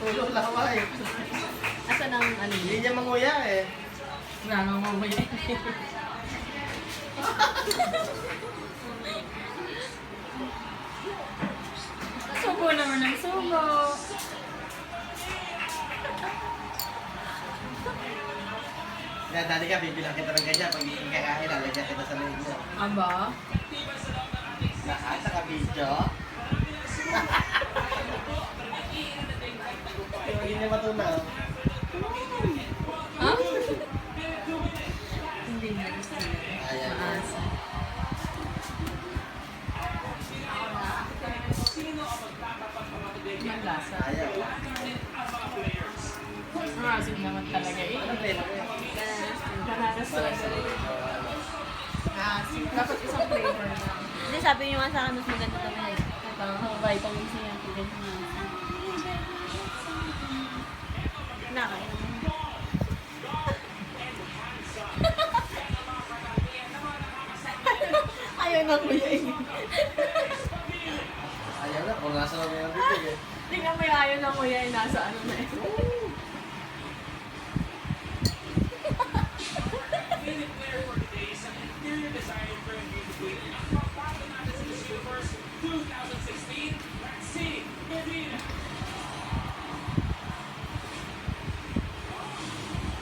ulo, laway. Asan ang ano Hindi yun? niya manguya eh. Wala nang mamaya. Subo naman ng subo. Yan, dali ka, bibilang kita ng ganyan. Pag hindi kakain, lalagyan kita sa leg mo. Aba? Lahat, naka-video. Hindi niya matunaw. Ha? Hindi na gusto na. Ayan. Maasa. Ang lasa. Ayaw. Maasim naman talaga eh. Ano flavor yan? Bananas talaga. Maasim. Dapat isang flavor lang. Hindi, sabi niyo nga sa akin, mas maganda daw yun. Ito, vitamin C yan. Tignan mo. Nakain. Ayaw na kuya eh. Ayaw na, kung nasa lang yung bibig eh. Tingnan mo yung ayaw na kuya eh. Nasa ano na eh.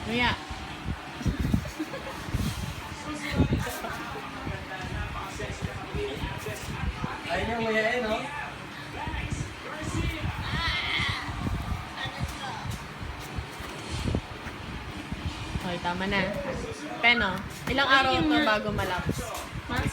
Kuya. Ayaw niya nguya eh, no? Okay, tama na. Peno, ilang araw to bago malapos? Mas